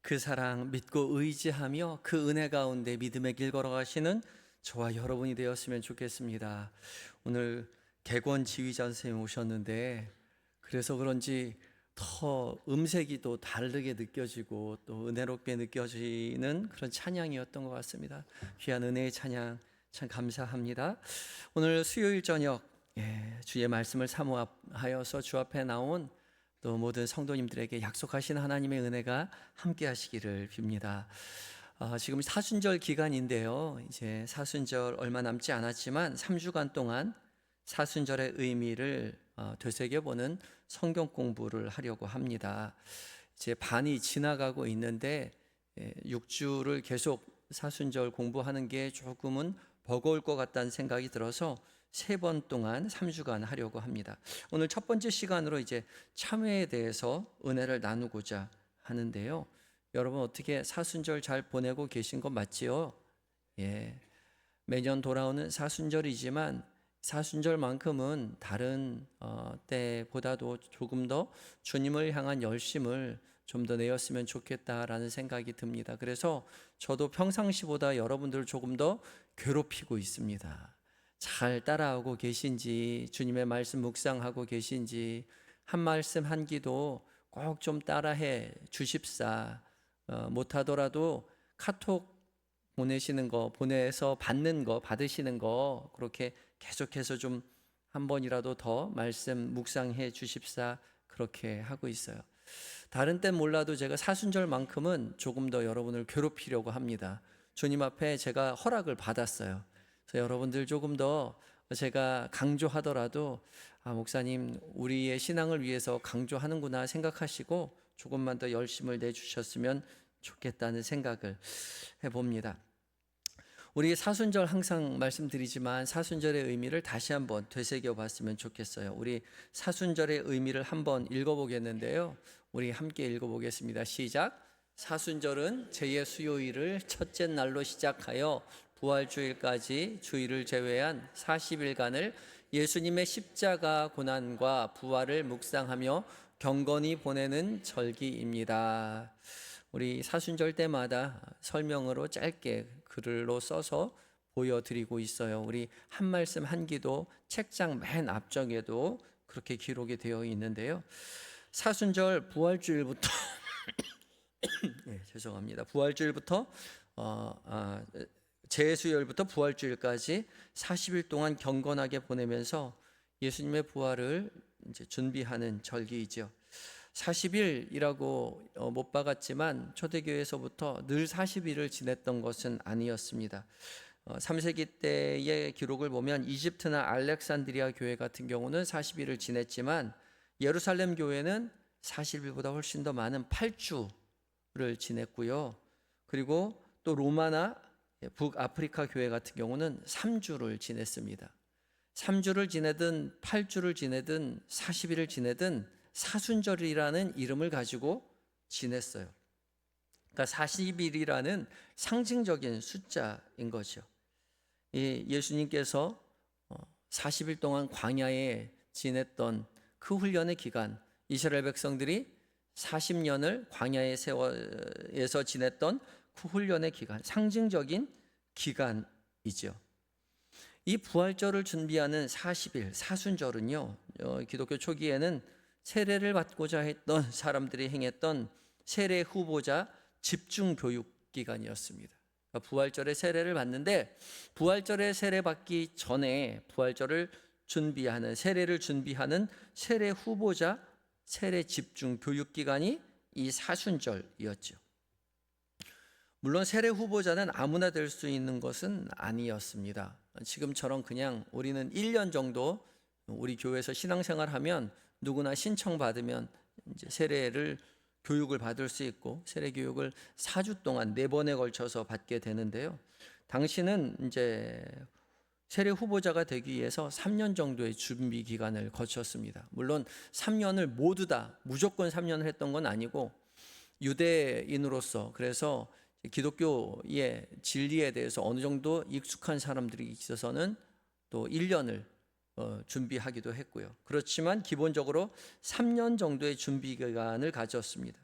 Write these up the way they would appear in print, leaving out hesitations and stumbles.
그 사랑 믿고 의지하며 그 은혜 가운데 믿음의 길 걸어가시는 저와 여러분이 되었으면 좋겠습니다. 오늘 객원 지휘자 선생님 오셨는데 그래서 그런지 더 음색이 또 다르게 느껴지고 또 은혜롭게 느껴지는 그런 찬양이었던 것 같습니다. 귀한 은혜의 찬양 참 감사합니다. 오늘 수요일 저녁 주의 말씀을 사모하여서 주 앞에 나온 또 모든 성도님들에게 약속하신 하나님의 은혜가 함께 하시기를 빕니다. 지금 사순절 기간인데요. 이제 사순절 얼마 남지 않았지만 3주간 동안 사순절의 의미를 되새겨보는 성경 공부를 하려고 합니다. 이제 반이 지나가고 있는데 6주를 계속 사순절 공부하는 게 조금은 버거울 것 같다는 생각이 들어서 3번 동안 3주간 하려고 합니다. 오늘 첫 번째 시간으로 이제 참회에 대해서 은혜를 나누고자 하는데요. 여러분 어떻게 사순절 잘 보내고 계신 거 맞지요? 예. 매년 돌아오는 사순절이지만 사순절만큼은 다른 때보다도 조금 더 주님을 향한 열심을 좀 더 내었으면 좋겠다라는 생각이 듭니다. 그래서 저도 평상시보다 여러분들을 조금 더 괴롭히고 있습니다. 잘 따라오고 계신지, 주님의 말씀 묵상하고 계신지, 한 말씀 한 기도 꼭 좀 따라해 주십사. 못하더라도 카톡 보내시는 거, 보내서 받는 거, 받으시는 거 그렇게 계속해서 좀 한 번이라도 더 말씀 묵상해 주십사. 그렇게 하고 있어요. 다른 땐 몰라도 제가 사순절만큼은 조금 더 여러분을 괴롭히려고 합니다. 주님 앞에 제가 허락을 받았어요. 그래서 여러분들 조금 더 제가 강조하더라도 목사님 우리의 신앙을 위해서 강조하는구나 생각하시고 조금만 더 열심을 내주셨으면 좋겠다는 생각을 해봅니다. 우리 사순절 항상 말씀드리지만 사순절의 의미를 다시 한번 되새겨 봤으면 좋겠어요. 우리 사순절의 의미를 한번 읽어보겠는데요. 우리 함께 읽어보겠습니다. 시작. 사순절은 제 수요일을 첫째 날로 시작하여 부활주일까지 주일을 제외한 40일간을 예수님의 십자가 고난과 부활을 묵상하며 경건히 보내는 절기입니다. 우리 사순절 때마다 설명으로 짧게 글로 써서 보여드리고 있어요. 우리 한 말씀 한 기도 책장 맨 앞쪽에도 그렇게 기록이 되어 있는데요. 사순절 부활주일부터 죄송합니다. 부활주일부터 재수요일부터 부활주일까지 40일 동안 경건하게 보내면서 예수님의 부활을 이제 준비하는 절기이죠. 40일이라고 못 박았지만 초대교회에서부터 늘 40일을 지냈던 것은 아니었습니다. 3세기 때의 기록을 보면 이집트나 알렉산드리아 교회 같은 경우는 40일을 지냈지만 예루살렘 교회는 40일보다 훨씬 더 많은 8주를 지냈고요. 그리고 또 로마나 북아프리카 교회 같은 경우는 3주를 지냈습니다. 3주를 지내든 8주를 지내든 40일을 지내든 사순절이라는 이름을 가지고 지냈어요. 그러니까 40일이라는 상징적인 숫자인 거죠. 예수님께서 40일 동안 광야에 지냈던 그 훈련의 기간, 이스라엘 백성들이 40년을 광야에서 지냈던 그 훈련의 기간, 상징적인 기간이죠. 이 부활절을 준비하는 40일, 사순절은요, 기독교 초기에는 세례를 받고자 했던 사람들이 행했던 세례 후보자 집중 교육 기간이었습니다. 그러니까 부활절에 세례를 받는데 부활절에 세례 받기 전에 부활절을 준비하는 세례를 준비하는 세례 후보자 세례 집중 교육 기간이 이 사순절이었죠. 물론 세례 후보자는 아무나 될 수 있는 것은 아니었습니다. 지금처럼 그냥 우리는 1년 정도 우리 교회에서 신앙생활하면 누구나 신청받으면 이제 세례를 교육을 받을 수 있고 세례 교육을 4주 동안 4번에 걸쳐서 받게 되는데요. 당시는 이제 세례 후보자가 되기 위해서 3년 정도의 준비 기간을 거쳤습니다. 물론 3년을 모두 다 무조건 3년을 했던 건 아니고 유대인으로서 그래서 기독교의 진리에 대해서 어느 정도 익숙한 사람들이 있어서는 또 1년을 준비하기도 했고요. 그렇지만 기본적으로 3년 정도의 준비 기간을 가졌습니다.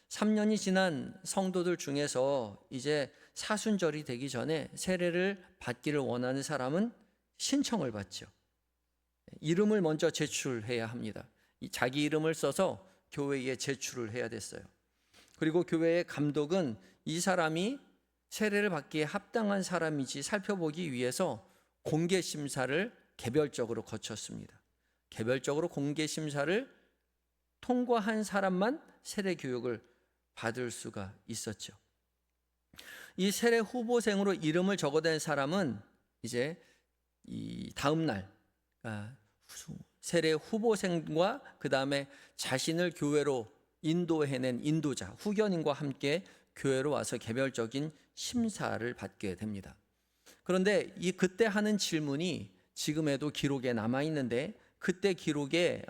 3년이 지난 성도들 중에서 이제 사순절이 되기 전에 세례를 받기를 원하는 사람은 신청을 받죠. 이름을 먼저 제출해야 합니다. 자기 이름을 써서 교회에 제출을 해야 됐어요. 그리고 교회의 감독은 이 사람이 세례를 받기에 합당한 사람인지 살펴보기 위해서 공개 심사를 개별적으로 거쳤습니다. 개별적으로 공개 심사를 통과한 사람만 세례 교육을 받을 수가 있었죠. 이 세례 후보생으로 이름을 적어낸 사람은 이제 이 다음 날 세례 후보생과 그 다음에 자신을 교회로 인도해낸 인도자 후견인과 함께 교회로 와서 개별적인 심사를 받게 됩니다. 그런데 그때 하는 질문이 지금에도 기록에 남아 있는데 그때의 기록에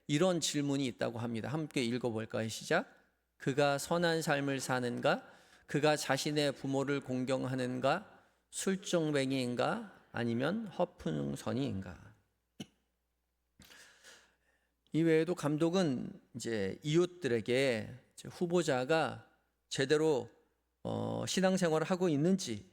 이런 질문이 있다고 합니다. 함께 읽어볼까요? 시작. 그가 선한 삶을 사는가? 그가 자신의 부모를 공경하는가? 술정뱅이인가? 아니면 허풍선이인가? 이외에도 감독은 이제 이웃들에게 후보자가 제대로 신앙생활을 하고 있는지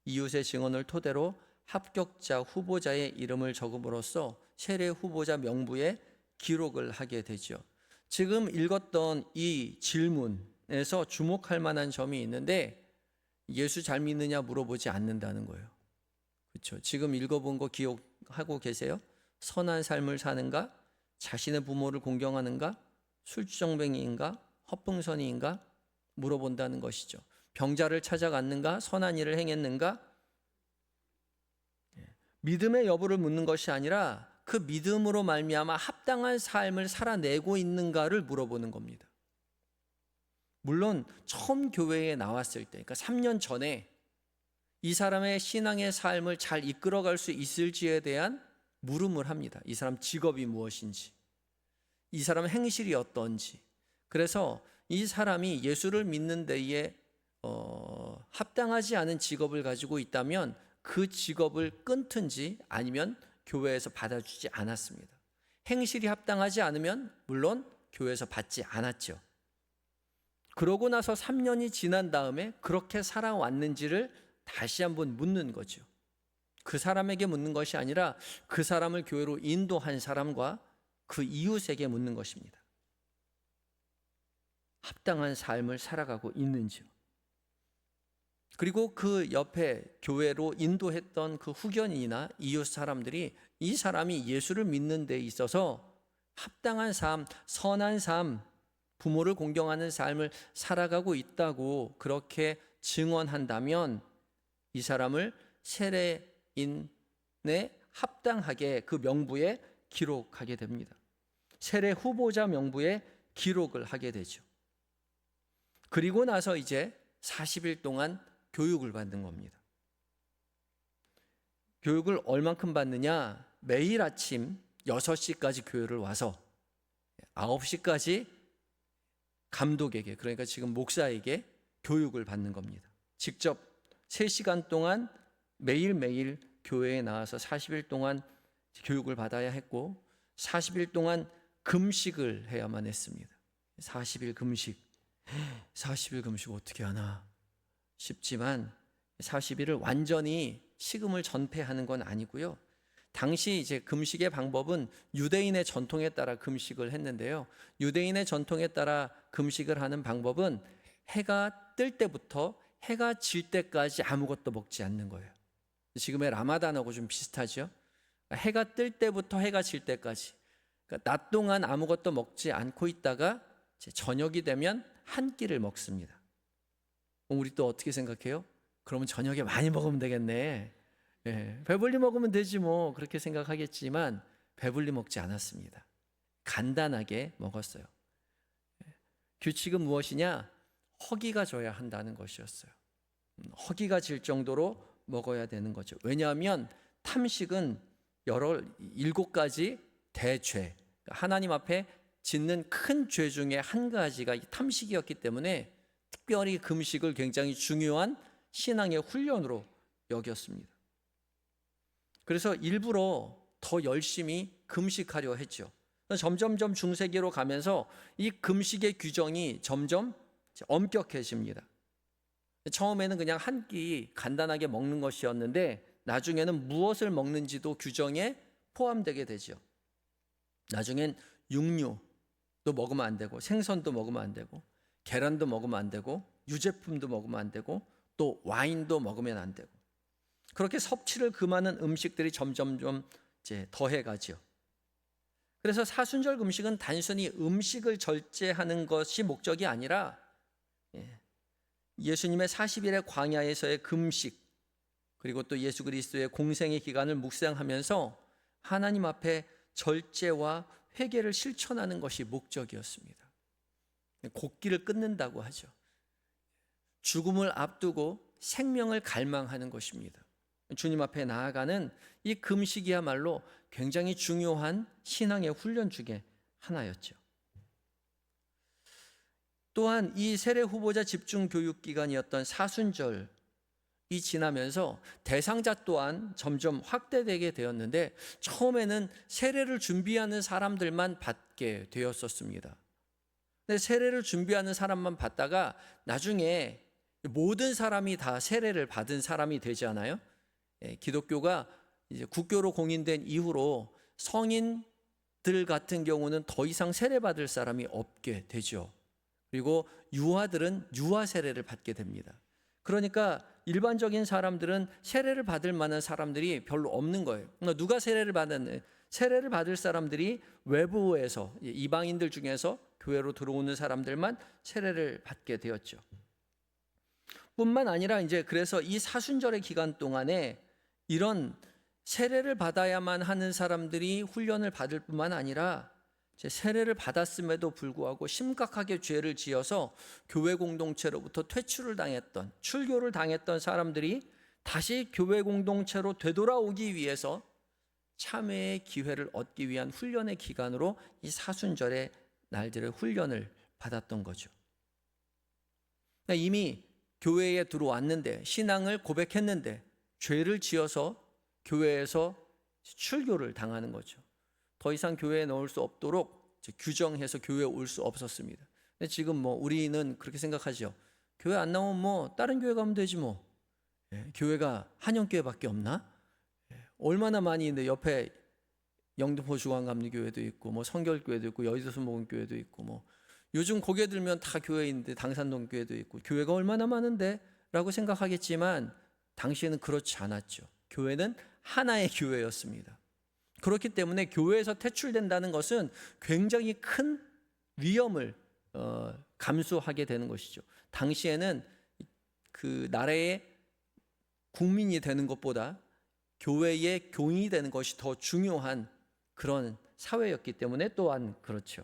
이웃의 증언을 토대로 합격자 후보자의 이름을 적음으로써 세례 후보자 명부에 기록을 하게 되죠. 지금 읽었던 이 질문에서 주목할 만한 점이 있는데 예수 잘 믿느냐 물어보지 않는다는 거예요. 그렇죠? 지금 읽어본 거 기억하고 계세요? 선한 삶을 사는가? 자신의 부모를 공경하는가? 술주정뱅이인가? 허풍선이인가? 물어본다는 것이죠. 병자를 찾아갔는가? 선한 일을 행했는가? 믿음의 여부를 묻는 것이 아니라 그 믿음으로 말미암아 합당한 삶을 살아내고 있는가를 물어보는 겁니다. 물론 처음 교회에 나왔을 때, 그러니까 3년 전에 이 사람의 신앙의 삶을 잘 이끌어갈 수 있을지에 대한 물음을 합니다. 이 사람 직업이 무엇인지, 이 사람 행실이 어떤지. 그래서 이 사람이 예수를 믿는 데에 합당하지 않은 직업을 가지고 있다면 그 직업을 끊든지 아니면 교회에서 받아주지 않았습니다. 행실이 합당하지 않으면 물론 교회에서 받지 않았죠. 그러고 나서 3년이 지난 다음에 그렇게 살아왔는지를 다시 한번 묻는 거죠. 그 사람에게 묻는 것이 아니라 그 사람을 교회로 인도한 사람과 그 이웃에게 묻는 것입니다. 합당한 삶을 살아가고 있는지요. 그리고 그 옆에 교회로 인도했던 그 후견이나 이웃 사람들이 이 사람이 예수를 믿는 데 있어서 합당한 삶, 선한 삶, 부모를 공경하는 삶을 살아가고 있다고 그렇게 증언한다면 이 사람을 세례인에 합당하게 그 명부에 기록하게 됩니다. 세례 후보자 명부에 기록을 하게 되죠. 그리고 나서 이제 40일 동안 교육을 받는 겁니다. 교육을 얼만큼 받느냐? 매일 아침 6시까지 교회를 와서 9시까지 감독에게, 그러니까 지금 목사에게 교육을 받는 겁니다. 직접 3시간 동안 매일매일 교회에 나와서 40일 동안 교육을 받아야 했고 40일 동안 금식을 해야만 했습니다. 40일 금식. 40일 금식 어떻게 하나 싶지만 40일을 완전히 식음을 전폐하는 건 아니고요. 당시 이제 금식의 방법은 유대인의 전통에 따라 금식을 했는데요. 유대인의 전통에 따라 금식을 하는 방법은 해가 뜰 때부터 해가 질 때까지 아무것도 먹지 않는 거예요. 지금의 라마단하고 좀 비슷하죠. 해가 뜰 때부터 해가 질 때까지, 그러니까 낮 동안 아무것도 먹지 않고 있다가 저녁이 되면 한 끼를 먹습니다. 우리 또 어떻게 생각해요? 그러면 저녁에 많이 먹으면 되겠네. 배불리 먹으면 되지 뭐, 그렇게 생각하겠지만 배불리 먹지 않았습니다. 간단하게 먹었어요. 규칙은 무엇이냐? 허기가 져야 한다는 것이었어요. 허기가 질 정도로 먹어야 되는 거죠. 왜냐하면 탐식은 7가지 대죄, 하나님 앞에 짓는 큰 죄 중에 한 가지가 이 탐식이었기 때문에 특별히 금식을 굉장히 중요한 신앙의 훈련으로 여겼습니다. 그래서 일부러 더 열심히 금식하려 했죠. 점점점 중세기로 가면서 이 금식의 규정이 점점 엄격해집니다. 처음에는 그냥 한 끼 간단하게 먹는 것이었는데 나중에는 무엇을 먹는지도 규정에 포함되게 되죠. 나중엔 육류도 먹으면 안 되고 생선도 먹으면 안 되고 계란도 먹으면 안 되고 유제품도 먹으면 안 되고 또 와인도 먹으면 안 되고, 그렇게 섭취를 금하는 음식들이 점점점 이제 더해가죠. 그래서 사순절 금식은 단순히 음식을 절제하는 것이 목적이 아니라 예수님의 40일의 광야에서의 금식, 그리고 또 예수 그리스도의 공생의 기간을 묵상하면서 하나님 앞에 절제와 회개를 실천하는 것이 목적이었습니다. 곡기를 끊는다고 하죠. 죽음을 앞두고 생명을 갈망하는 것입니다. 주님 앞에 나아가는 이 금식이야말로 굉장히 중요한 신앙의 훈련 중에 하나였죠. 또한 이 세례 후보자 집중 교육 기간이었던 사순절이 지나면서 대상자 또한 점점 확대되게 되었는데, 처음에는 세례를 준비하는 사람들만 받게 되었었습니다. 근데 세례를 준비하는 사람만 받다가 나중에 모든 사람이 다 세례를 받은 사람이 되지 않아요? 기독교가 이제 국교로 공인된 이후로 성인들 같은 경우는 더 이상 세례받을 사람이 없게 되죠. 그리고 유아들은 유아 세례를 받게 됩니다. 그러니까 일반적인 사람들은 세례를 받을 만한 사람들이 별로 없는 거예요. 누가 세례를 받았냐? 세례를 받을 사람들이 외부에서, 이방인들 중에서 교회로 들어오는 사람들만 세례를 받게 되었죠. 뿐만 아니라 이제 그래서 이 사순절의 기간 동안에 이런 세례를 받아야만 하는 사람들이 훈련을 받을 뿐만 아니라 세례를 받았음에도 불구하고 심각하게 죄를 지어서 교회 공동체로부터 퇴출을 당했던, 출교를 당했던 사람들이 다시 교회 공동체로 되돌아오기 위해서 참회의 기회를 얻기 위한 훈련의 기간으로 이 사순절의 날들의 훈련을 받았던 거죠. 이미 교회에 들어왔는데, 신앙을 고백했는데 죄를 지어서 교회에서 출교를 당하는 거죠. 더 이상 교회에 넣을 수 없도록 규정해서 교회에 올 수 없었습니다. 근데 지금 우리는 그렇게 생각하죠. 교회 안 나오면 다른 교회 가면 되지 뭐. 교회가 한영교회밖에 없나? 얼마나 많이 있는데, 옆에 영등포 중앙감리교회도 있고 성결교회도 있고 여의도 순복음교회도 있고 요즘 고개 들면 다 교회인데 당산동 교회도 있고 교회가 얼마나 많은데 라고 생각하겠지만, 당시에는 그렇지 않았죠. 교회는 하나의 교회였습니다. 그렇기 때문에 교회에서 퇴출된다는 것은 굉장히 큰 위험을 감수하게 되는 것이죠. 당시에는 그 나라의 국민이 되는 것보다 교회의 교인이 되는 것이 더 중요한 그런 사회였기 때문에 또한 그렇죠.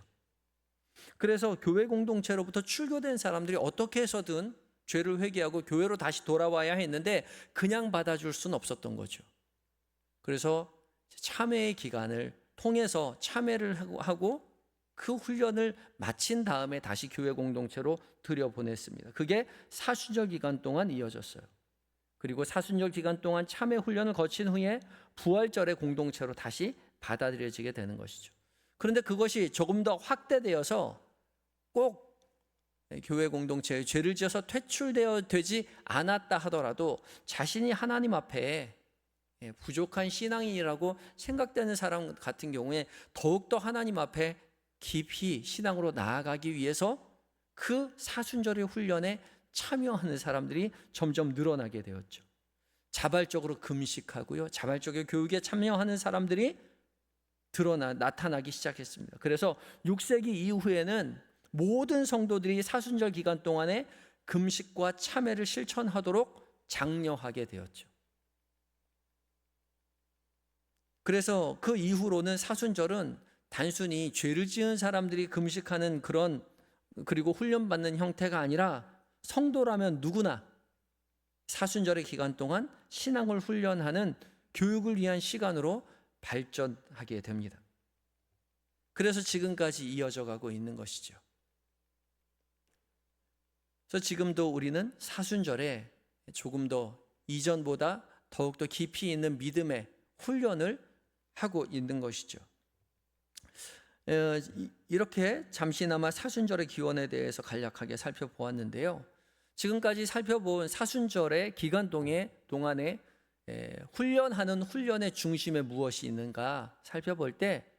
그래서 교회 공동체로부터 출교된 사람들이 어떻게 해서든 죄를 회개하고 교회로 다시 돌아와야 했는데 그냥 받아줄 수는 없었던 거죠. 그래서 참회의 기간을 통해서 참회를 하고 그 훈련을 마친 다음에 다시 교회 공동체로 들여보냈습니다. 그게 사순절 기간 동안 이어졌어요. 그리고 사순절 기간 동안 참회 훈련을 거친 후에 부활절의 공동체로 다시 받아들여지게 되는 것이죠. 그런데 그것이 조금 더 확대되어서 꼭 교회 공동체에 죄를 지어서 되지 않았다 하더라도 자신이 하나님 앞에 부족한 신앙인이라고 생각되는 사람 같은 경우에 더욱더 하나님 앞에 깊이 신앙으로 나아가기 위해서 그 사순절의 훈련에 참여하는 사람들이 점점 늘어나게 되었죠. 자발적으로 금식하고요, 자발적으로 교육에 참여하는 사람들이 나타나기 시작했습니다. 그래서 6세기 이후에는 모든 성도들이 사순절 기간 동안에 금식과 참회를 실천하도록 장려하게 되었죠. 그래서 그 이후로는 사순절은 단순히 죄를 지은 사람들이 금식하는 그리고 훈련받는 형태가 아니라 성도라면 누구나 사순절의 기간 동안 신앙을 훈련하는 교육을 위한 시간으로 발전하게 됩니다. 그래서 지금까지 이어져 가고 있는 것이죠. 그래서 지금도 우리는 사순절에 조금 더 이전보다 더욱더 깊이 있는 믿음의 훈련을 하고 있는 것이죠. 이렇게 잠시나마 사순절의 기원에 대해서 간략하게 살펴보았는데요. 지금까지 살펴본 사순절의 기간 동안에 훈련하는 훈련의 중심에 무엇이 있는가 살펴볼 때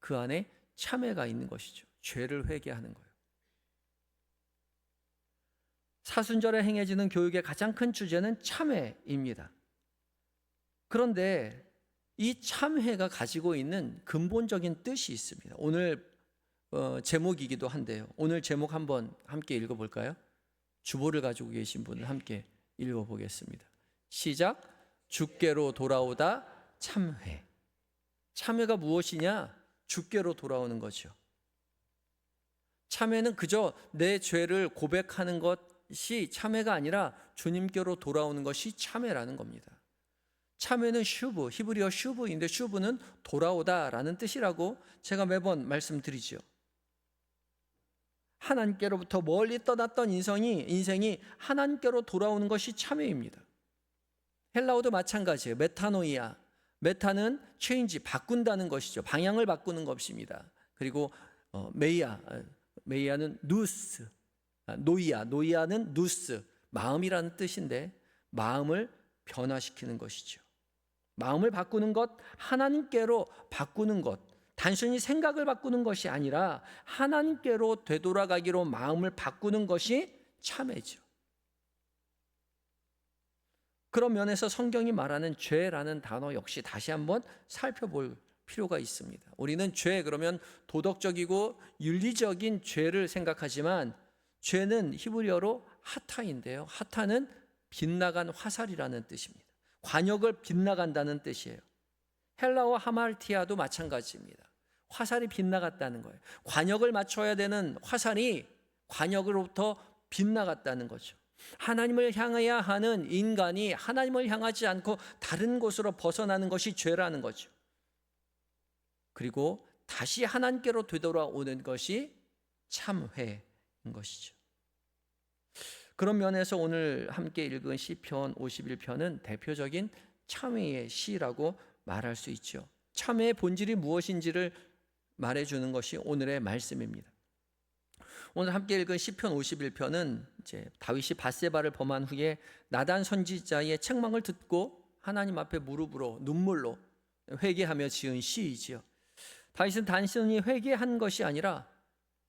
그 안에 참회가 있는 것이죠. 죄를 회개하는 거예요. 사순절에 행해지는 교육의 가장 큰 주제는 참회입니다. 그런데 이 참회가 가지고 있는 근본적인 뜻이 있습니다. 오늘 제목이기도 한데요. 오늘 제목 한번 함께 읽어볼까요? 주보를 가지고 계신 분은 함께 읽어보겠습니다. 시작. 주께로 돌아오다 참회. 참회가 무엇이냐? 주께로 돌아오는 거죠. 참회는 그저 내 죄를 고백하는 것이 참회가 아니라 주님께로 돌아오는 것이 참회라는 겁니다. 참회는 슈브, 히브리어 슈브인데 슈브는 돌아오다라는 뜻이라고 제가 매번 말씀드리죠. 하나님께로부터 멀리 떠났던 인생이 하나님께로 돌아오는 것이 참회입니다. 헬라어도 마찬가지예요. 메타노이아. 메타는 체인지, 바꾼다는 것이죠. 방향을 바꾸는 것입니다. 그리고 메이아는 누스, 노이아는 누스, 마음이라는 뜻인데 마음을 변화시키는 것이죠. 마음을 바꾸는 것, 하나님께로 바꾸는 것, 단순히 생각을 바꾸는 것이 아니라 하나님께로 되돌아가기로 마음을 바꾸는 것이 참회죠. 그런 면에서 성경이 말하는 죄라는 단어 역시 다시 한번 살펴볼 필요가 있습니다. 우리는 죄 그러면 도덕적이고 윤리적인 죄를 생각하지만 죄는 히브리어로 하타인데요. 하타는 빗나간 화살이라는 뜻입니다. 관역을 빗나간다는 뜻이에요. 헬라어 하말티아도 마찬가지입니다. 화살이 빗나갔다는 거예요. 관역을 맞춰야 되는 화살이 관역으로부터 빗나갔다는 거죠. 하나님을 향해야 하는 인간이 하나님을 향하지 않고 다른 곳으로 벗어나는 것이 죄라는 거죠. 그리고 다시 하나님께로 되돌아오는 것이 참회인 것이죠. 그런 면에서 오늘 함께 읽은 시편 51편은 대표적인 참회의 시라고 말할 수 있죠. 참회의 본질이 무엇인지를 말해주는 것이 오늘의 말씀입니다. 오늘 함께 읽은 시편 51편은 이제 다윗이 밧세바를 범한 후에 나단 선지자의 책망을 듣고 하나님 앞에 무릎으로 눈물로 회개하며 지은 시이지요. 다윗은 단순히 회개한 것이 아니라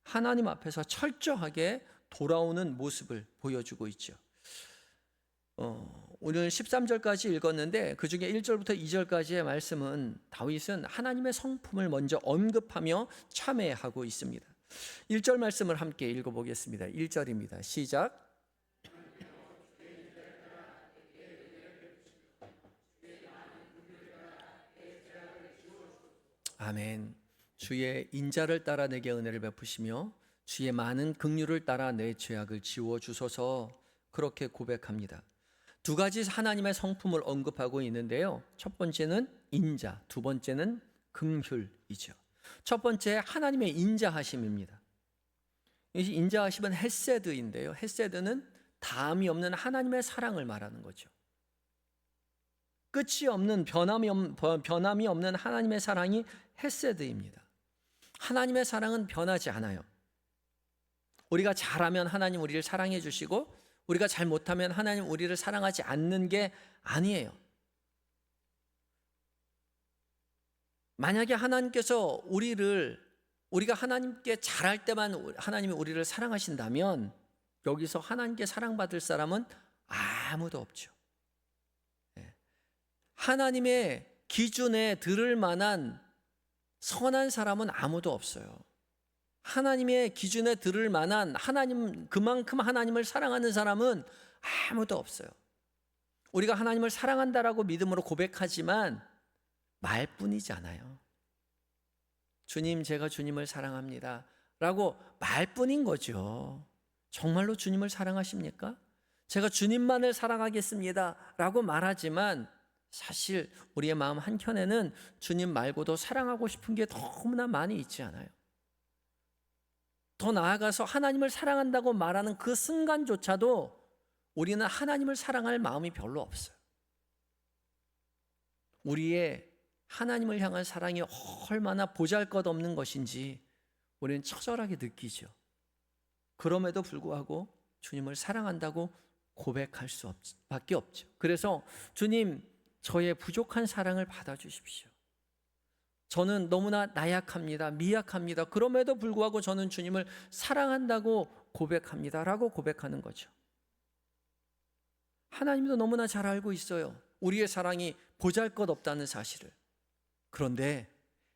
하나님 앞에서 철저하게 돌아오는 모습을 보여주고 있죠. 오늘 13절까지 읽었는데 그 중에 1절부터 2절까지의 말씀은 다윗은 하나님의 성품을 먼저 언급하며 참회하고 있습니다. 1절 말씀을 함께 읽어보겠습니다. 1절입니다. 시작. 아멘. 주의 인자를 따라 내게 은혜를 베푸시며 주의 많은 긍휼을 따라 내 죄악을 지워 주소서. 그렇게 고백합니다. 두 가지 하나님의 성품을 언급하고 있는데요. 첫 번째는 인자, 두 번째는 긍휼이죠. 첫 번째 하나님의 인자하심입니다. 이 인자하심은 헤세드인데요. 헤세드는 다함이 없는 하나님의 사랑을 말하는 거죠. 끝이 없는 변함이 없는 하나님의 사랑이 헤세드입니다. 하나님의 사랑은 변하지 않아요. 우리가 잘하면 하나님 우리를 사랑해 주시고 우리가 잘못하면 하나님 우리를 사랑하지 않는 게 아니에요. 만약에 하나님께서 우리가 하나님께 잘할 때만 하나님이 우리를 사랑하신다면 여기서 하나님께 사랑받을 사람은 아무도 없죠. 하나님의 기준에 들을 만한 선한 사람은 아무도 없어요. 하나님의 기준에 들을 만한 그만큼 하나님을 사랑하는 사람은 아무도 없어요. 우리가 하나님을 사랑한다라고 믿음으로 고백하지만 말뿐이잖아요. 주님, 제가 주님을 사랑합니다 라고 말뿐인 거죠. 정말로 주님을 사랑하십니까? 제가 주님만을 사랑하겠습니다 라고 말하지만 사실 우리의 마음 한켠에는 주님 말고도 사랑하고 싶은 게 너무나 많이 있지 않아요? 더 나아가서 하나님을 사랑한다고 말하는 그 순간조차도 우리는 하나님을 사랑할 마음이 별로 없어요. 우리의 하나님을 향한 사랑이 얼마나 보잘것없는 것인지 우리는 처절하게 느끼죠. 그럼에도 불구하고 주님을 사랑한다고 고백할 수밖에 없죠. 그래서 주님, 저의 부족한 사랑을 받아주십시오. 저는 너무나 나약합니다. 미약합니다. 그럼에도 불구하고 저는 주님을 사랑한다고 고백합니다. 라고 고백하는 거죠. 하나님도 너무나 잘 알고 있어요. 우리의 사랑이 보잘것없다는 사실을. 그런데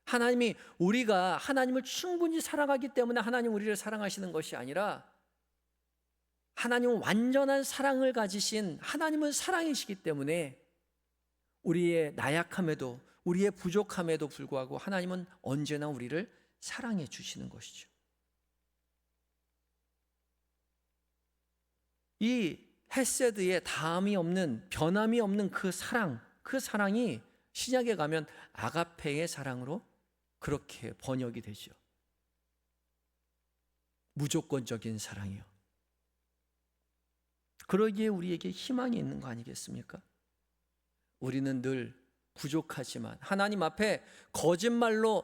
하나님이 우리가 하나님을 충분히 사랑하기 때문에 하나님 우리를 사랑하시는 것이 아니라 하나님은 완전한 사랑을 가지신 하나님은 사랑이시기 때문에 우리의 나약함에도 우리의 부족함에도 불구하고 하나님은 언제나 우리를 사랑해 주시는 것이죠. 이 헤세드의 다함이 없는 변함이 없는 그 사랑이 신약에 가면 아가페의 사랑으로 그렇게 번역이 되죠. 무조건적인 사랑이요. 그러기에 우리에게 희망이 있는 거 아니겠습니까? 우리는 늘 부족하지만 하나님 앞에 거짓말로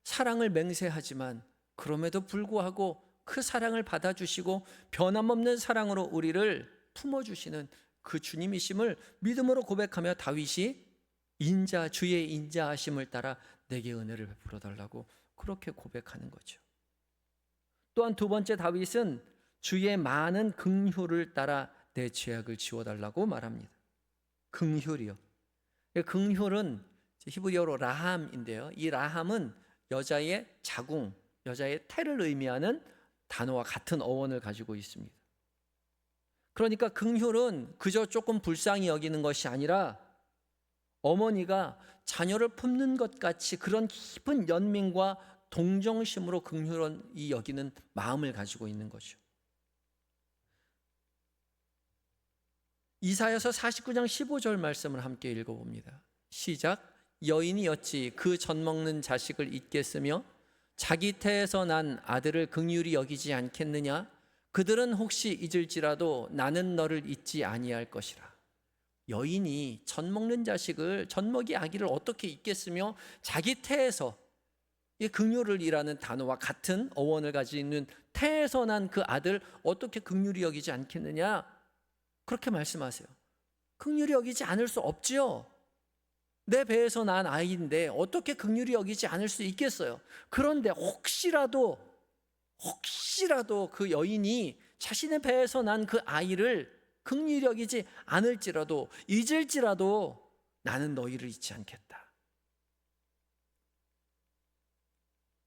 사랑을 맹세하지만 그럼에도 불구하고 그 사랑을 받아주시고 변함없는 사랑으로 우리를 품어주시는 그 주님이심을 믿음으로 고백하며 다윗이 주의 인자하심을 따라 내게 은혜를 베풀어 달라고 그렇게 고백하는 거죠. 또한 두 번째 다윗은 주의 많은 긍휼을 따라 내 죄악을 지워달라고 말합니다. 긍휼이요. 긍휼은 히브리어로 라함인데요. 이 라함은 여자의 자궁, 여자의 태를 의미하는 단어와 같은 어원을 가지고 있습니다. 그러니까 긍휼은 그저 조금 불쌍히 여기는 것이 아니라 어머니가 자녀를 품는 것 같이 그런 깊은 연민과 동정심으로 긍휼히 여기는 마음을 가지고 있는 거죠. 이사야서 49장 15절 말씀을 함께 읽어봅니다. 시작. 여인이 어찌 그 젖먹는 자식을 잊겠으며 자기 태에서 난 아들을 긍휼히 여기지 않겠느냐. 그들은 혹시 잊을지라도 나는 너를 잊지 아니할 것이라. 여인이 젖먹는 자식을, 젖먹이 아기를 어떻게 잊겠으며 자기 태에서, 이 긍휼을이라는 단어와 같은 어원을 가지고 있는 태에서 난 그 아들 어떻게 긍휼히 여기지 않겠느냐, 그렇게 말씀하세요. 긍휼히 여기지 않을 수 없지요. 내 배에서 난 아이인데 어떻게 긍휼히 여기지 않을 수 있겠어요. 그런데 혹시라도 그 여인이 자신의 배에서 난 그 아이를 긍휼히 여기지 않을지라도, 잊을지라도 나는 너희를 잊지 않겠다.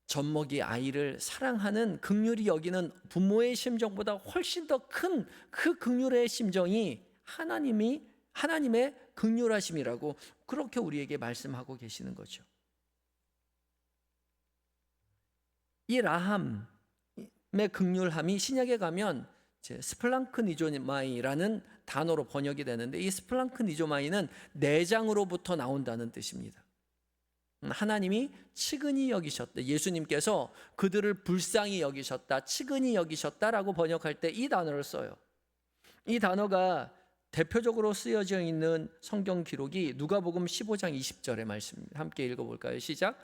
젖먹이 아이를 사랑하는, 긍휼히 여기는 부모의 심정보다 훨씬 더 큰 그 긍휼의 심정이 하나님의 긍휼하심이라고 그렇게 우리에게 말씀하고 계시는 거죠. 이 라함의 긍휼함이 신약에 가면 스플랑크니조마이라는 단어로 번역이 되는데, 이 스플랑크니조마이는 내장으로부터 나온다는 뜻입니다. 하나님이 치근히 여기셨다, 예수님께서 그들을 불쌍히 여기셨다, 치근히 여기셨다라고 번역할 때 이 단어를 써요. 이 단어가 대표적으로 쓰여져 있는 성경 기록이 누가복음 15장 20절의 말씀입니다. 함께 읽어볼까요? 시작.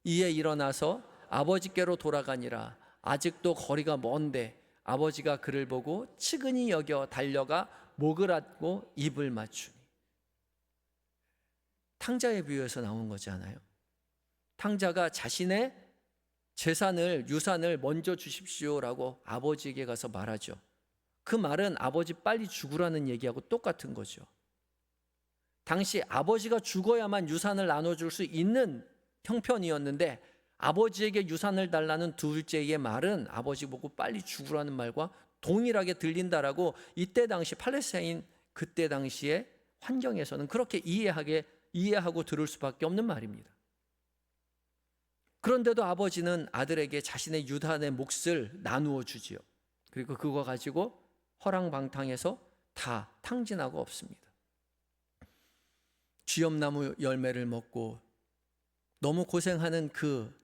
이에 일어나서 아버지께로 돌아가니라. 아직도 거리가 먼데 아버지가 그를 보고 치근히 여겨 달려가 목을 안고 입을 맞추니. 탕자의 비유에서 나온 거잖아요. 탕자가 자신의 유산을 먼저 주십시오라고 아버지에게 가서 말하죠. 그 말은 아버지 빨리 죽으라는 얘기하고 똑같은 거죠. 당시 아버지가 죽어야만 유산을 나눠줄 수 있는 형편이었는데, 아버지에게 유산을 달라는 둘째의 말은 아버지 보고 빨리 죽으라는 말과 동일하게 들린다라고 이때 당시 팔레스타인 그때 당시의 환경에서는 그렇게 이해하고 들을 수밖에 없는 말입니다. 그런데도 아버지는 아들에게 자신의 유산의 몫을 나누어 주지요. 그리고 그거 가지고 허랑방탕해서 다 탕진하고 없습니다. 쥐엄나무 열매를 먹고 너무 고생하는 그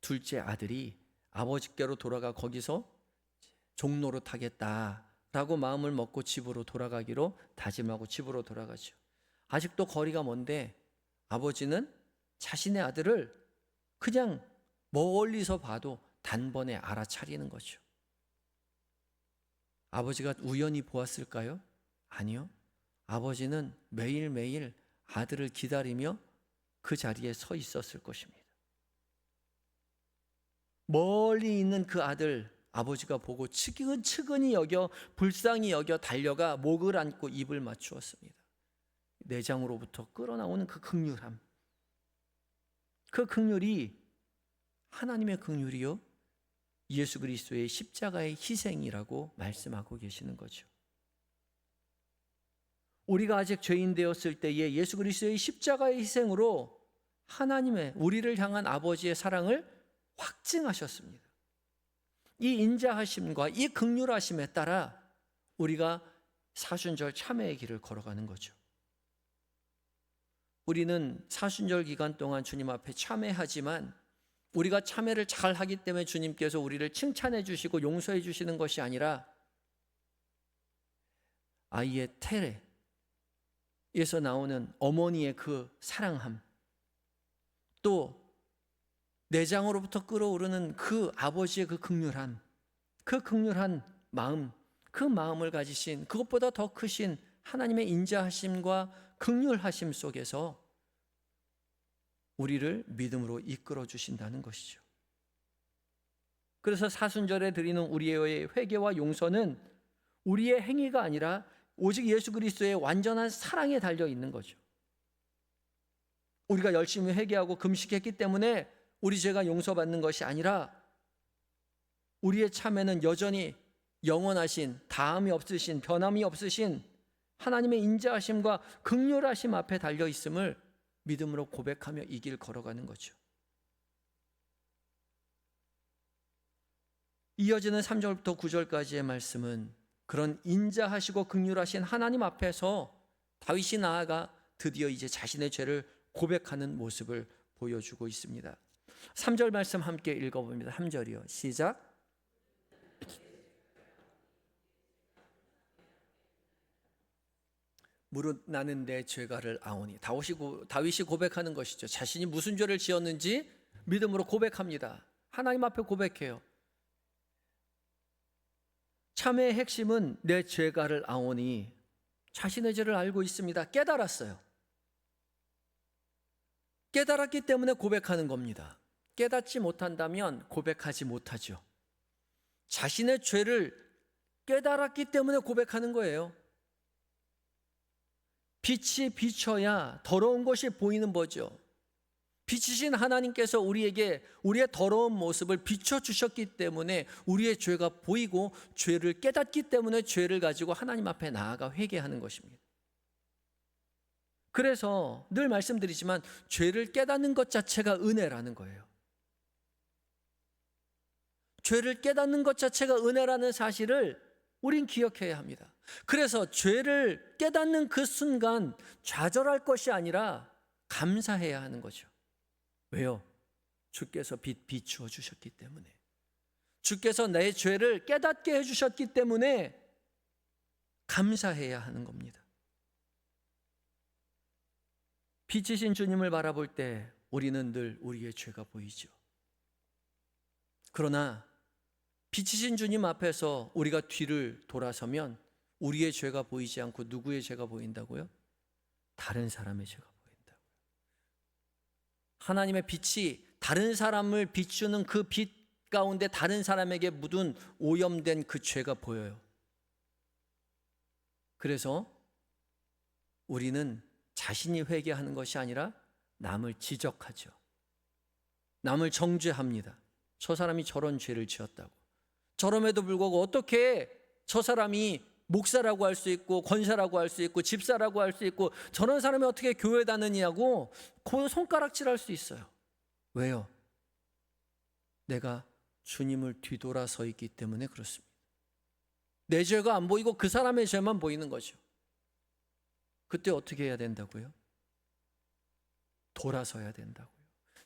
둘째 아들이 아버지께로 돌아가 거기서 종로로 타겠다라고 마음을 먹고 집으로 돌아가기로 다짐하고 집으로 돌아가죠. 아직도 거리가 먼데 아버지는 자신의 아들을 그냥 멀리서 봐도 단번에 알아차리는 거죠. 아버지가 우연히 보았을까요? 아니요. 아버지는 매일매일 아들을 기다리며 그 자리에 서 있었을 것입니다. 멀리 있는 그 아들, 아버지가 보고 측은히 여겨 불쌍히 여겨 달려가 목을 안고 입을 맞추었습니다. 내장으로부터 끌어나오는 그 긍휼함, 그 긍휼이 하나님의 긍휼이요 예수 그리스도의 십자가의 희생이라고 말씀하고 계시는 거죠. 우리가 아직 죄인 되었을 때에 예수 그리스도의 십자가의 희생으로 하나님의 우리를 향한 아버지의 사랑을 확증하셨습니다. 이 인자하심과 이 긍휼하심에 따라 우리가 사순절 참회의 길을 걸어가는 거죠. 우리는 사순절 기간 동안 주님 앞에 참회하지만 우리가 참회를 잘 하기 때문에 주님께서 우리를 칭찬해 주시고 용서해 주시는 것이 아니라 아이의 태레에서 나오는 어머니의 그 사랑함, 또 내장으로부터 끓어오르는 그 아버지의 그 긍휼한 마음, 그 마음을 가지신 그것보다 더 크신 하나님의 인자하심과 긍휼하심 속에서 우리를 믿음으로 이끌어 주신다는 것이죠. 그래서 사순절에 드리는 우리의 회개와 용서는 우리의 행위가 아니라 오직 예수 그리스도의 완전한 사랑에 달려 있는 거죠. 우리가 열심히 회개하고 금식했기 때문에 우리 죄가 용서받는 것이 아니라 우리의 참회는 여전히 영원하신, 다함이 없으신, 변함이 없으신 하나님의 인자하심과 긍휼하심 앞에 달려 있음을 믿음으로 고백하며 이 길 걸어가는 거죠. 이어지는 3절부터 9절까지의 말씀은 그런 인자하시고 긍휼하신 하나님 앞에서 다윗이 나아가 드디어 이제 자신의 죄를 고백하는 모습을 보여주고 있습니다. 3절 말씀 함께 읽어봅니다. 3절이요. 시작. 무릇 나는 내 죄가를 아오니. 다윗이 고백하는 것이죠. 자신이 무슨 죄를 지었는지 믿음으로 고백합니다. 하나님 앞에 고백해요. 참회의 핵심은 내 죄가를 아오니, 자신의 죄를 알고 있습니다. 깨달았어요. 깨달았기 때문에 고백하는 겁니다. 깨닫지 못한다면 고백하지 못하죠. 자신의 죄를 깨달았기 때문에 고백하는 거예요. 빛이 비춰야 더러운 것이 보이는 거죠. 빛이신 하나님께서 우리에게 우리의 더러운 모습을 비춰주셨기 때문에 우리의 죄가 보이고 죄를 깨닫기 때문에 죄를 가지고 하나님 앞에 나아가 회개하는 것입니다. 그래서 늘 말씀드리지만 죄를 깨닫는 것 자체가 은혜라는 거예요. 죄를 깨닫는 것 자체가 은혜라는 사실을 우린 기억해야 합니다. 그래서 죄를 깨닫는 그 순간 좌절할 것이 아니라 감사해야 하는 거죠. 왜요? 주께서 빛 비추어 주셨기 때문에, 주께서 내 죄를 깨닫게 해주셨기 때문에 감사해야 하는 겁니다. 빛이신 주님을 바라볼 때 우리는 늘 우리의 죄가 보이죠. 그러나 빛이신 주님 앞에서 우리가 뒤를 돌아서면 우리의 죄가 보이지 않고 누구의 죄가 보인다고요? 다른 사람의 죄가 보인다고요. 하나님의 빛이 다른 사람을 비추는 그 빛 가운데 다른 사람에게 묻은 오염된 그 죄가 보여요. 그래서 우리는 자신이 회개하는 것이 아니라 남을 지적하죠. 남을 정죄합니다. 저 사람이 저런 죄를 지었다고. 저럼에도 불구하고 어떻게 저 사람이 목사라고 할 수 있고 권사라고 할 수 있고 집사라고 할 수 있고 저런 사람이 어떻게 교회 다니냐고 그 손가락질할 수 있어요. 왜요? 내가 주님을 뒤돌아서 있기 때문에 그렇습니다. 내 죄가 안 보이고 그 사람의 죄만 보이는 거죠. 그때 어떻게 해야 된다고요? 돌아서야 된다고요.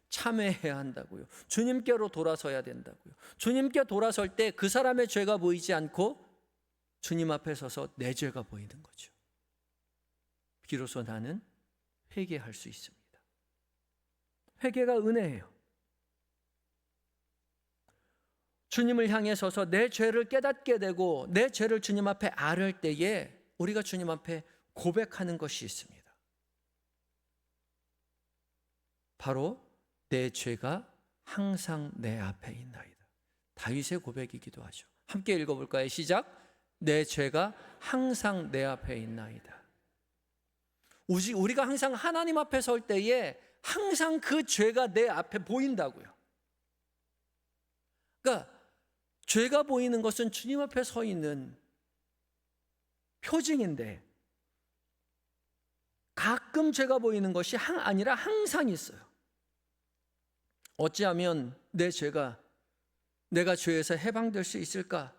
참회해야 한다고요. 주님께로 돌아서야 된다고요. 주님께 돌아설 때 그 사람의 죄가 보이지 않고 주님 앞에 서서 내 죄가 보이는 거죠. 비로소 나는 회개할 수 있습니다. 회개가 은혜예요. 주님을 향해 서서 내 죄를 깨닫게 되고 내 죄를 주님 앞에 아뢰을 때에 우리가 주님 앞에 고백하는 것이 있습니다. 바로 내 죄가 항상 내 앞에 있나이다. 다윗의 고백이기도 하죠. 함께 읽어볼까요? 시작. 내 죄가 항상 내 앞에 있나이다. 우리가 항상 하나님 앞에 설 때에 항상 그 죄가 내 앞에 보인다고요. 그러니까 죄가 보이는 것은 주님 앞에 서 있는 표징인데 가끔 죄가 보이는 것이 아니라 항상 있어요. 어찌하면 내가 죄에서 해방될 수 있을까?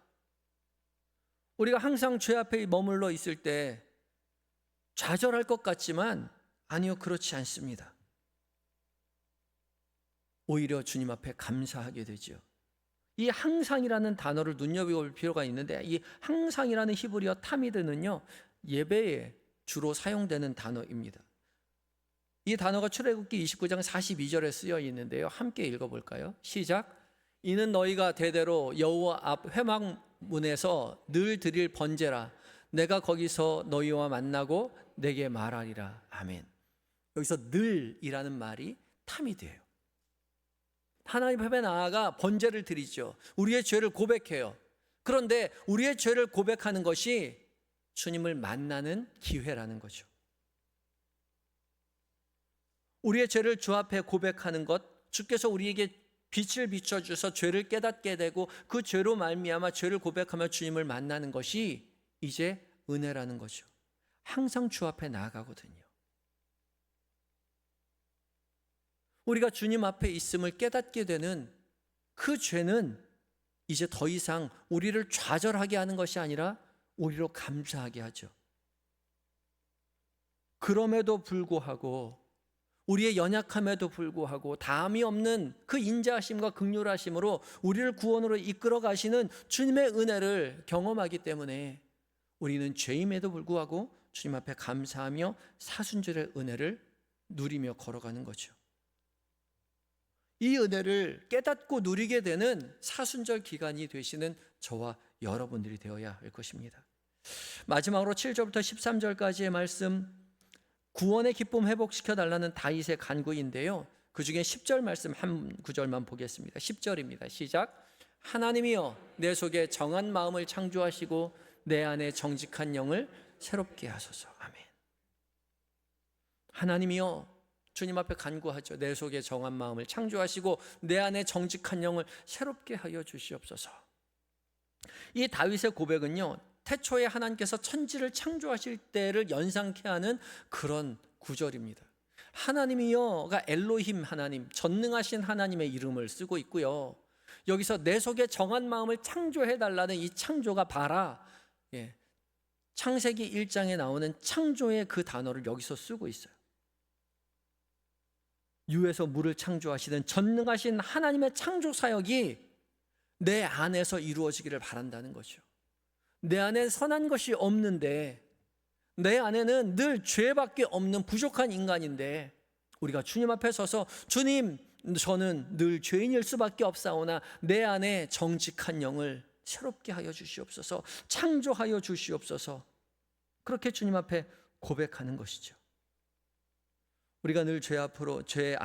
우리가 항상 죄 앞에 머물러 있을 때 좌절할 것 같지만 아니요, 그렇지 않습니다. 오히려 주님 앞에 감사하게 되죠. 이 항상이라는 단어를 눈여겨볼 필요가 있는데 이 항상이라는 히브리어 타미드는요, 예배에 주로 사용되는 단어입니다. 이 단어가 출애굽기 29장 42절에 쓰여 있는데요. 함께 읽어볼까요? 시작. 이는 너희가 대대로 여호와 앞 회막문에서 늘 드릴 번제라. 내가 거기서 너희와 만나고 내게 말하리라. 아멘. 여기서 늘이라는 말이 타미드예요. 하나님 앞에 나아가 번제를 드리죠. 우리의 죄를 고백해요. 그런데 우리의 죄를 고백하는 것이 주님을 만나는 기회라는 거죠. 우리의 죄를 주 앞에 고백하는 것, 주께서 우리에게 빛을 비춰주셔서 죄를 깨닫게 되고 그 죄로 말미암아 죄를 고백하며 주님을 만나는 것이 이제 은혜라는 거죠. 항상 주 앞에 나아가거든요. 우리가 주님 앞에 있음을 깨닫게 되는 그 죄는 이제 더 이상 우리를 좌절하게 하는 것이 아니라 우리로 감사하게 하죠. 그럼에도 불구하고 우리의 연약함에도 불구하고 다함이 없는 그 인자하심과 긍휼하심으로 우리를 구원으로 이끌어 가시는 주님의 은혜를 경험하기 때문에 우리는 죄임에도 불구하고 주님 앞에 감사하며 사순절의 은혜를 누리며 걸어가는 거죠. 이 은혜를 깨닫고 누리게 되는 사순절 기간이 되시는 저와 여러분들이 되어야 할 것입니다. 마지막으로 7절부터 13절까지의 말씀, 구원의 기쁨 회복시켜 달라는 다윗의 간구인데요. 그 중에 10절 말씀 한 구절만 보겠습니다. 10절입니다. 시작. 하나님이여 내 속에 정한 마음을 창조하시고 내 안에 정직한 영을 새롭게 하소서. 아멘. 하나님이여, 주님 앞에 간구하죠. 내 속에 정한 마음을 창조하시고 내 안에 정직한 영을 새롭게 하여 주시옵소서. 이 다윗의 고백은요, 태초에 하나님께서 천지를 창조하실 때를 연상케 하는 그런 구절입니다. 하나님이여가 엘로힘 하나님, 전능하신 하나님의 이름을 쓰고 있고요. 여기서 내 속에 정한 마음을 창조해달라는 이 창조가 바라, 창세기 1장에 나오는 창조의 그 단어를 여기서 쓰고 있어요. 유에서 물을 창조하시는 전능하신 하나님의 창조 사역이 내 안에서 이루어지기를 바란다는 거죠. 내 안에 선한 것이 없는데, 내 안에는 늘 죄밖에 없는 부족한 인간인데, 우리가 주님 앞에 서서 주님, 저는 늘 죄인일 수밖에 없사오나 내 안에 정직한 영을 새롭게 하여 주시옵소서, 창조하여 주시옵소서, 그렇게 주님 앞에 고백하는 것이죠. 우리가 늘 죄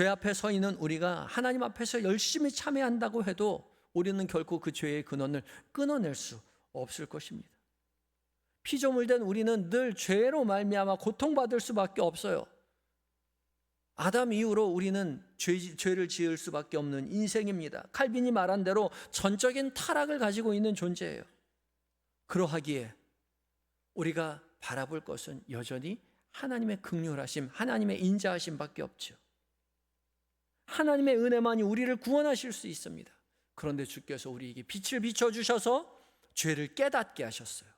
앞에 서 있는 우리가 하나님 앞에서 열심히 참회한다고 해도 우리는 결코 그 죄의 근원을 끊어낼 수 없을 것입니다. 피조물된 우리는 늘 죄로 말미암아 고통받을 수밖에 없어요. 아담 이후로 우리는 죄를 지을 수밖에 없는 인생입니다. 칼빈이 말한 대로 전적인 타락을 가지고 있는 존재예요. 그러하기에 우리가 바라볼 것은 여전히 하나님의 긍휼하심, 하나님의 인자하심밖에 없죠. 하나님의 은혜만이 우리를 구원하실 수 있습니다. 그런데 주께서 우리에게 빛을 비춰주셔서 죄를 깨닫게 하셨어요.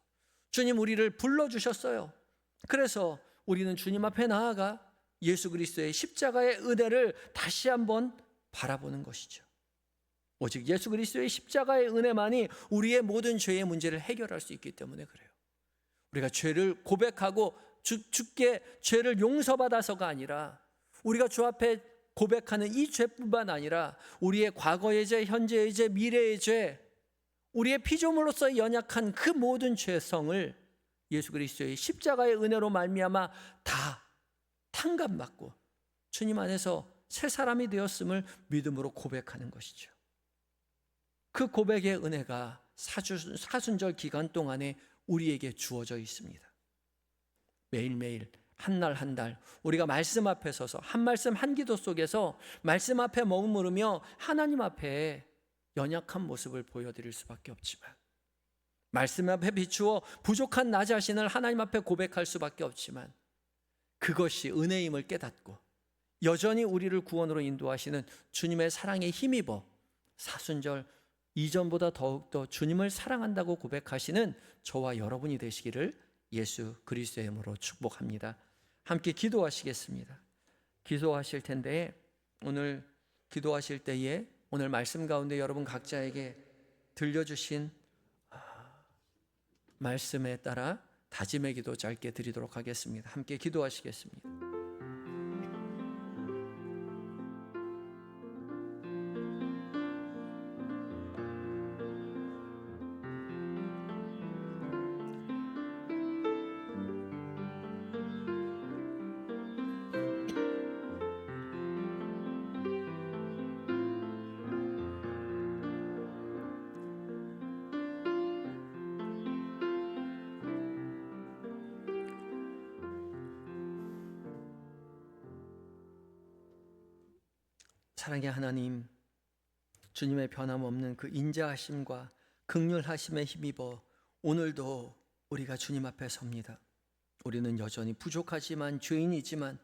주님, 우리를 불러주셨어요. 그래서 우리는 주님 앞에 나아가 예수 그리스도의 십자가의 은혜를 다시 한번 바라보는 것이죠. 오직 예수 그리스도의 십자가의 은혜만이 우리의 모든 죄의 문제를 해결할 수 있기 때문에 그래요. 우리가 죄를 고백하고 주께 죄를 용서받아서가 아니라 우리가 주 앞에 고백하는 이 죄뿐만 아니라 우리의 과거의 죄, 현재의 죄, 미래의 죄, 우리의 피조물로서 연약한 그 모든 죄성을 예수 그리스도의 십자가의 은혜로 말미암아 다 탕감받고 주님 안에서 새 사람이 되었음을 믿음으로 고백하는 것이죠. 그 고백의 은혜가 사순절 기간 동안에 우리에게 주어져 있습니다. 매일매일 한 날 한 달 우리가 말씀 앞에 서서 한 말씀 한 기도 속에서 말씀 앞에 머무르며 하나님 앞에 연약한 모습을 보여드릴 수밖에 없지만, 말씀 앞에 비추어 부족한 나 자신을 하나님 앞에 고백할 수밖에 없지만, 그것이 은혜임을 깨닫고 여전히 우리를 구원으로 인도하시는 주님의 사랑에 힘입어 사순절 이전보다 더욱더 주님을 사랑한다고 고백하시는 저와 여러분이 되시기를 예수 그리스도의 이름으로 축복합니다. 함께 기도하시겠습니다. 기도하실 텐데, 오늘 기도하실 때에 오늘 말씀 가운데 여러분 각자에게 들려주신 말씀에 따라 다짐의 기도 짧게 드리도록 하겠습니다. 함께 기도하시겠습니다. 사랑의 하나님, 주님의 변함없는 그 인자하심과 긍휼하심에 힘입어 오늘도 우리가 주님 앞에 섭니다. 우리는 여전히 부족하지만 죄인이지만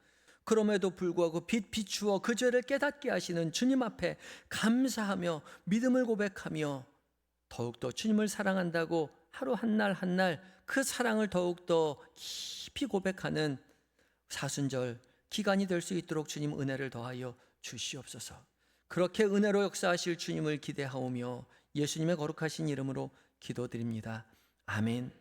그럼에도 불구하고 빛 비추어 그 죄를 깨닫게 하시는 주님 앞에 감사하며 믿음을 고백하며 더욱더 주님을 사랑한다고 하루 한 날 한 날 그 사랑을 더욱더 깊이 고백하는 사순절 기간이 될 수 있도록 주님 은혜를 더하여 주시옵소서. 그렇게 은혜로 역사하실 주님을 기대하오며 예수님의 거룩하신 이름으로 기도드립니다. 아멘.